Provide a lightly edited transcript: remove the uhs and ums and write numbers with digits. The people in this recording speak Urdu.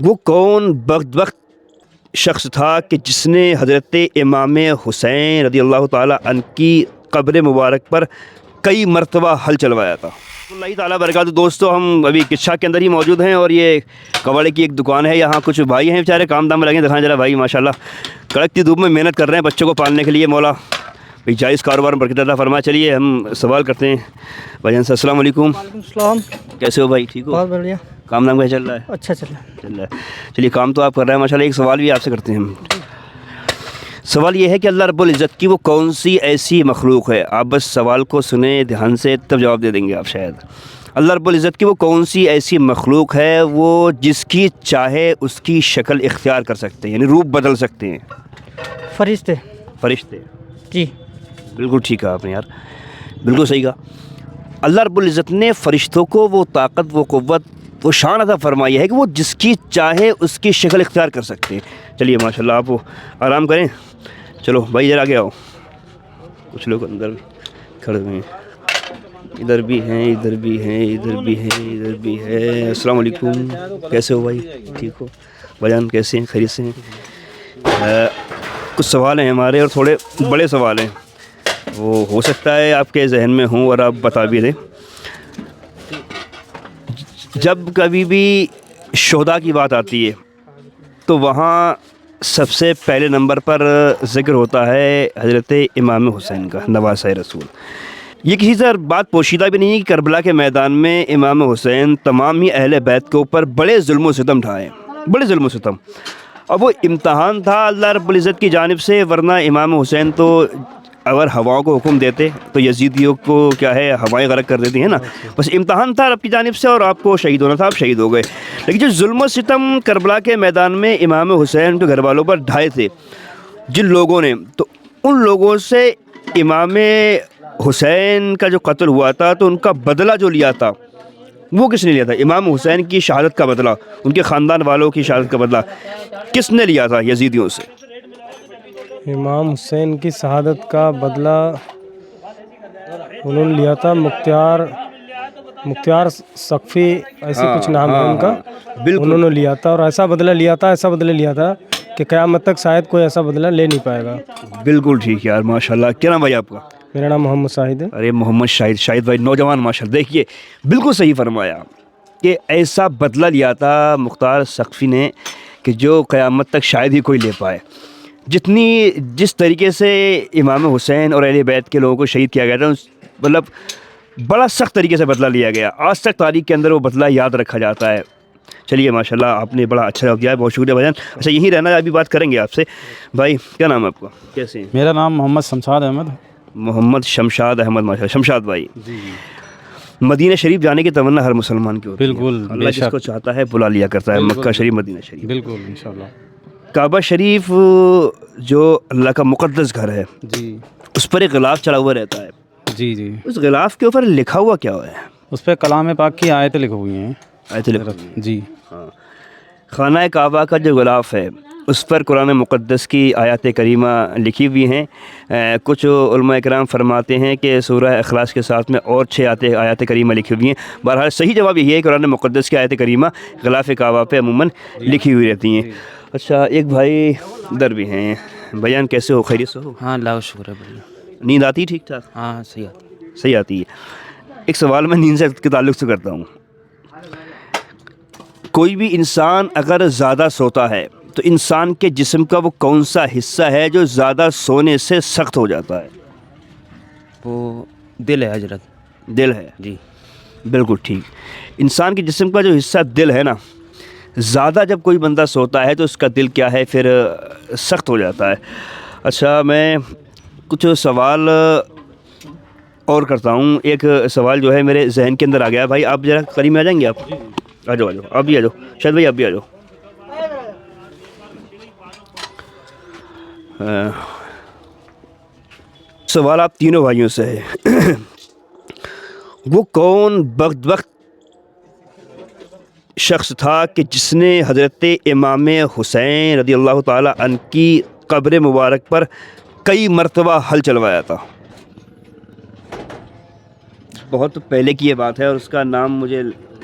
وہ کون بدبخت شخص تھا کہ جس نے حضرت امام حسین رضی اللہ تعالیٰ عنہ کی قبر مبارک پر کئی مرتبہ حل چلوایا تھا؟ اللہ تعالیٰ برکاتہ۔ دوستو، ہم ابھی کچھا کے اندر ہی موجود ہیں اور یہ کباڑے کی ایک دکان ہے۔ یہاں کچھ بھائی ہیں بیچارے کام دام میں لگے، دکھائیں ذرا بھائی ماشاءاللہ کڑکتی دھوپ میں محنت کر رہے ہیں بچوں کو پالنے کے لیے۔ مولا بھائی جائز کاروبار میں برکت عطا فرمائے۔ چلیے ہم سوال کرتے ہیں بھائی جان سے۔ السلام علیکم۔ وعلیکم السلام۔ کیسے ہو بھائی؟ ٹھیک ہو؟ بہت بڑھیا، کام نام کیسا چل رہا ہے؟ اچھا چل رہا ہے۔ چلیے کام تو آپ کر رہے ہیں ماشاءاللہ۔ ایک سوال بھی آپ سے کرتے ہیں ہم۔ سوال یہ ہے کہ اللہ رب العزت کی وہ کون سی ایسی مخلوق ہے، آپ بس سوال کو سنیں دھیان سے تب جواب دے دیں گے آپ شاید۔ اللہ رب العزت کی وہ کون سی ایسی مخلوق ہے وہ جس کی چاہے اس کی شکل اختیار کر سکتے ہیں، یعنی روپ بدل سکتے ہیں؟ فرشتے۔ فرشتے؟ جی بالکل ٹھیک کہا آپ نے یار، بالکل صحیح کہا۔ اللہ رب العزت نے فرشتوں کو وہ طاقت، وہ قوت، وہ شان عطا فرمائی ہے کہ وہ جس کی چاہے اس کی شکل اختیار کر سکتے ہیں۔ چلیے ماشاءاللہ آپ آرام کریں۔ چلو بھائی ذرا آگے آؤ، کچھ لوگ اندر کھڑے ہوئے ہیں، ادھر بھی ہیں، ادھر بھی ہیں، ادھر بھی ہیں، ادھر بھی ہے۔ السلام علیکم، کیسے ہو بھائی؟ ٹھیک ہو بھائی جان؟ کیسے ہیں؟ خیریت سے ہیں؟ کچھ سوال ہیں ہمارے اور تھوڑے بڑے سوال ہیں، وہ ہو سکتا ہے آپ کے ذہن میں ہوں اور آپ بتا بھی دیں۔ جب کبھی بھی شہداء کی بات آتی ہے تو وہاں سب سے پہلے نمبر پر ذکر ہوتا ہے حضرت امام حسین کا، نواسۂ رسول۔ یہ کسی سے بات پوشیدہ بھی نہیں ہے کہ کربلا کے میدان میں امام حسین تمام ہی اہل بیت کے اوپر بڑے ظلم و ستم ڈھائے، بڑے ظلم و ستم۔ اب وہ امتحان تھا اللہ رب العزت کی جانب سے، ورنہ امام حسین تو اگر ہواؤں کو حکم دیتے تو یزیدیوں کو کیا ہے، ہوائیں غرق کر دیتی ہیں نا۔ بس امتحان تھا رب کی جانب سے اور آپ کو شہید ہونا تھا، آپ شہید ہو گئے۔ لیکن جو ظلم و ستم کربلا کے میدان میں امام حسین کے گھر والوں پر ڈھائے تھے جن لوگوں نے، تو ان لوگوں سے امام حسین کا جو قتل ہوا تھا تو ان کا بدلہ جو لیا تھا وہ کس نے لیا تھا؟ امام حسین کی شہادت کا بدلہ، ان کے خاندان والوں کی شہادت کا بدلہ کس نے لیا تھا یزیدیوں سے؟ امام حسین کی شہادت کا بدلہ انہوں نے لیا تھا مختار ثقفی، ایسی کچھ نام ہے ان کا، انہوں نے لیا تھا اور ایسا بدلہ لیا تھا کہ قیامت تک شاید کوئی ایسا بدلہ لے نہیں پائے گا۔ بالکل ٹھیک یار ماشاءاللہ۔ کیا نام بھائی آپ کا؟ میرا نام محمد شاہد ہے۔ ارے محمد شاہد بھائی نوجوان ماشاءاللہ، دیکھیے بالکل صحیح فرمایا کہ ایسا بدلہ لیا تھا مختار ثقفی نے کہ جو قیامت تک شاید ہی کوئی لے پائے۔ جس طریقے سے امام حسین اور اہل بیت کے لوگوں کو شہید کیا گیا تھا، مطلب بڑا سخت طریقے سے بدلہ لیا گیا، آج تک تاریخ کے اندر وہ بدلہ یاد رکھا جاتا ہے۔ چلیے ماشاءاللہ آپ نے بڑا اچھا جواب دیا ہے، بہت شکریہ بھائی جان۔ اچھا یہیں رہنا ہے، ابھی بات کریں گے آپ سے۔ بھائی کیا نام ہے آپ کا؟ کیسے ہیں؟ میرا نام محمد شمشاد احمد۔ محمد شمشاد احمد، ماشاءاللہ شمشاد بھائی۔ جی مدینہ شریف جانے کی تمنا ہر مسلمان کی ہوتی ہے، بالکل، اللہ بے جس شک۔ کو چاہتا ہے بلا لیا کرتا ہے، مکہ شریف مدینہ شریف۔ بالکل انشاءاللہ۔ کعبہ شریف جو اللہ کا مقدس گھر ہے، جی اس پر ایک غلاف چڑھا ہوا رہتا ہے، جی جی، اس غلاف کے اوپر لکھا ہوا کیا ہے؟ اس پہ کلام پاک کی آیتیں لکھی ہوئی ہیں۔ آیتیں لکھی ہوئی ہیں۔ جی ہاں، خانہ کعبہ کا جو غلاف ہے اس پر قرآن مقدس کی آیات کریمہ لکھی ہوئی ہیں۔ کچھ علماء کرام فرماتے ہیں کہ سورہ اخلاص کے ساتھ میں اور 6 آیات کریمہ لکھی ہوئی ہیں۔ بہرحال صحیح جواب یہی ہے کہ قرآن مقدس کی آیات کریمہ غلاف کعبہ پہ عموماً لکھی ہوئی رہتی ہیں۔ اچھا ایک بھائی ادھر بھی ہیں، بیان کیسے ہو؟ خیریت سے ہو؟ ہاں اللہ کا شکر ہے بھائی۔ نیند آتی ہے ٹھیک ٹھاک؟ ہاں صحیح آتی۔ صحیح آتی ہے۔ ایک سوال میں نیند سے کے تعلق سے کرتا ہوں۔ کوئی بھی انسان اگر زیادہ سوتا ہے تو انسان کے جسم کا وہ کون سا حصہ ہے جو زیادہ سونے سے سخت ہو جاتا ہے؟ وہ دل ہے حضرت۔ دل ہے؟ جی بالکل ٹھیک۔ انسان کے جسم کا جو حصہ دل ہے نا، زیادہ جب کوئی بندہ سوتا ہے تو اس کا دل کیا ہے پھر سخت ہو جاتا ہے۔ اچھا میں کچھ سوال اور کرتا ہوں۔ ایک سوال جو ہے میرے ذہن کے اندر آ گیا ہے، بھائی آپ ذرا قریب میں آ جائیں گے؟ آپ آ جاؤ، آپ بھی آ جاؤ، شاید بھائی آپ بھی آ جاؤ۔ سوال آپ تینوں بھائیوں سے ہے۔ وہ کون بدبخت شخص تھا کہ جس نے حضرت امام حسین رضی اللہ تعالیٰ عنہ کی قبر مبارک پر کئی مرتبہ حل چلوایا تھا؟ بہت پہلے کی یہ بات ہے اور اس کا نام مجھے